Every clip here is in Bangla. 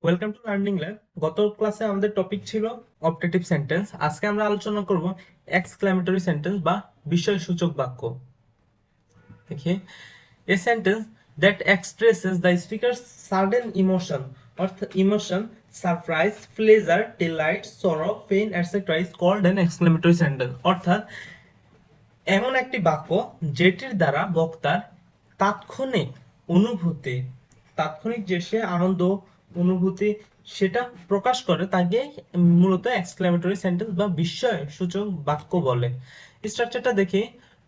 Welcome to learning lab. গত ক্লাসে আমাদের টপিক ছিল অবজেক্টিভ সেন্টেন্স। আজকে আমরা আলোচনা করব এক্সক্লেমেটরি সেন্টেন্স বা বিস্ময়সূচক বাক্য। দেখি, a sentence that expresses the speaker's sudden emotion অর্থাৎ emotion, surprise, pleasure, delight, sorrow, pain etcetera is called an exclamatory sentence. অর্থাৎ এমন একটি বাক্য যেটির দ্বারা বক্তার তাৎক্ষণিক অনুভূতি, তাৎক্ষণিক যে সে আনন্দ অনুভূতি সেটা প্রকাশ করে তাকে মূলত এক্সক্লেমেটরি সেন্টেন্স বা বিস্ময় সূচক বাক্য বলে। স্ট্রাকচারটা দেখি,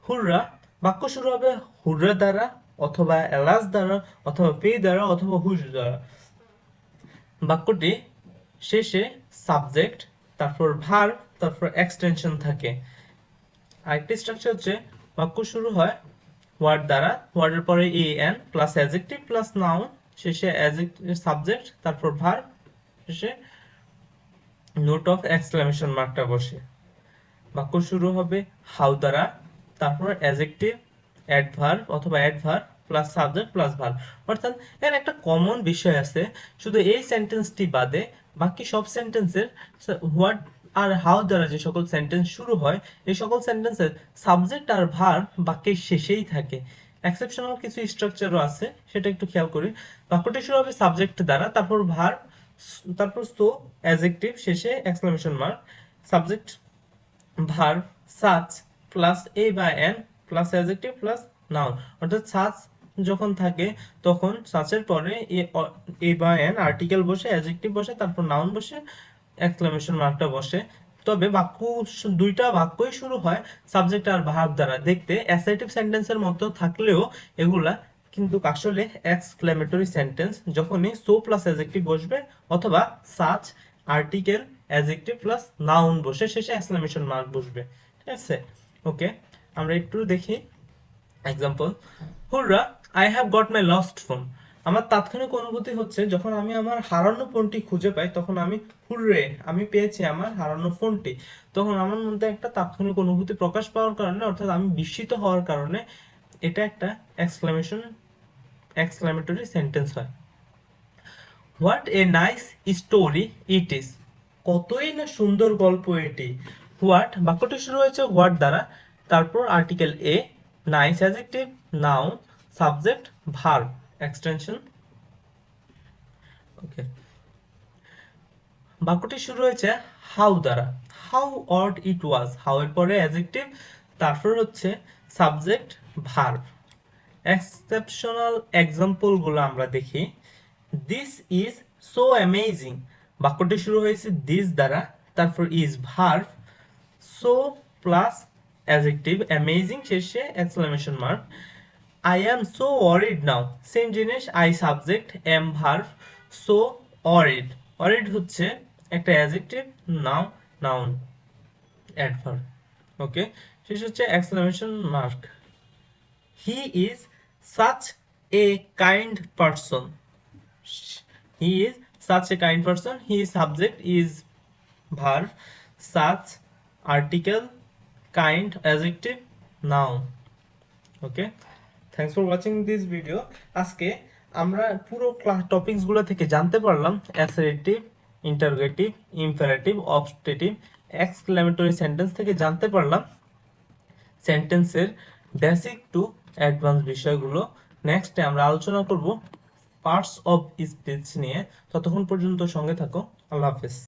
হুররা, বাক্য শুরু হবে হুররা দ্বারা অথবা এলাস দ্বারা অথবা পে দ্বারা অথবা হুশ দ্বারা। বাক্যটি শেষে সাবজেক্ট, তারপর ভার্ব, তারপর এক্সটেনশন থাকে। আরেকটি স্ট্রাকচার হচ্ছে বাক্য শুরু হয় ওয়ার্ড দ্বারা, ওয়ার্ডের পরে A N plus adjective plus noun, শেষে সাবজেক্ট, তারপর ভার্ব, শেষে নোট অফ এক্সক্লেমেশন মার্কটা বসে। বাক্য শুরু হবে হাউ দ্বারা, তারপর অ্যাডজেক্টিভ, অ্যাডভার্ব অথবা adverb plus subject plus verb. অর্থাৎ এর একটা কমন বিষয় আছে, শুধু এই সেন্টেন্সটি বাদে বাকি সব সেন্টেন্সের হোয়াট আর হাউ দ্বারা যে সকল সেন্টেন্স শুরু হয় এই সকল সেন্টেন্সের সাবজেক্ট আর ভার্ব বাক্যের শেষেই থাকে। এক্সেপশনাল কিছু স্ট্রাকচারও আছে, সেটা একটু খেয়াল করি। বাক্যটি শুরু হবে সাবজেক্ট দ্বারা, তারপর ভার্ব, তারপর সো, অ্যাডজেক্টিভ, শেষে exclamation mark, subject, verb, such plus a বা an plus adjective plus noun. অর্থাৎ সাচ যখন থাকে তখন সাচের পরে এ বা এন আর্টিকেল বসে, অ্যাডজেক্টিভ বসে, তারপর নাউন বসে, এক্সক্লেমেশন মার্কটা বসে। তবে বাক্য দুইটা বাক্যই শুরু হয় সাবজেক্ট আর ভার্ব দ্বারা। দেখতে অ্যাসার্টিভ সেন্টেন্সের মতো থাকলেও এগুলা কিন্তু আসলে এক্সক্লেমেটরি সেন্টেন্স যখনই সো প্লাস অ্যাডজেক্টিভ বসবে অথবা such, article, adjective plus noun বসে, শেষে এক্সক্লেমেশন মার্ক বসবে। ঠিক আছে, ওকে। আমরা একটু দেখি example. হুররা, I have got my lost phone. আমার তাৎক্ষণিক অনুভূতি হচ্ছে যখন আমি আমার হারানো ফোনটি খুঁজে পাই তখন আমি হুররে, আমি পেয়েছি আমার হারানো ফোনটি। তখন আমার মধ্যে একটা তাৎক্ষণিক অনুভূতি প্রকাশ পাওয়ার কারণে, অর্থাৎ আমি বিস্মিত হওয়ার কারণে এটা একটা এক্সক্লেমেটরি সেন্টেন্স হয়। What a nice story it is, কতই না সুন্দর গল্প এটি। হোয়াট, বাক্যটি শুরু হয়েছে হোয়াট দ্বারা, তারপর article a, nice adjective, noun, subject, verb, extension. Okay, বাক্যটি শুরু হয়েছে হাউ দ্বারা, how odd it was, how এর পরে অ্যাডজেক্টিভ, তারপর হচ্ছে সাবজেক্ট, ভার্ব। এক্সেপশনাল এক্সাম্পল গুলো আমরা দেখি। দিস ইজ সো অ্যামেজিং, বাক্যটি শুরু হয়েছে দিস দ্বারা, তারপর is verb, so plus adjective, amazing, শেষে exclamation mark. I am so worried now, same জিনিস, I subject, am verb, so worried, worried হচ্ছে একটা adjective, now noun, adverb. Okay, শেষ হচ্ছে exclamation mark. He is such a kind person, he is such a kind person, he subject, is verb, such, article, kind, adjective, noun. Okay, thanks for watching this video. আজকে আমরা পুরো টপিকস গুলো থেকে জানতে পারলাম assertive, interrogative, imperative, objective, exclamatory sentence থেকে জানতে পারলাম সেন্টেন্সের বেসিক টু অ্যাডভান্স বিষয়গুলো। নেক্সটে আমরা আলোচনা করব পার্টস অফ স্পিচ নিয়ে। ততক্ষণ পর্যন্ত সঙ্গে থাকো। আল্লাহ হাফেজ।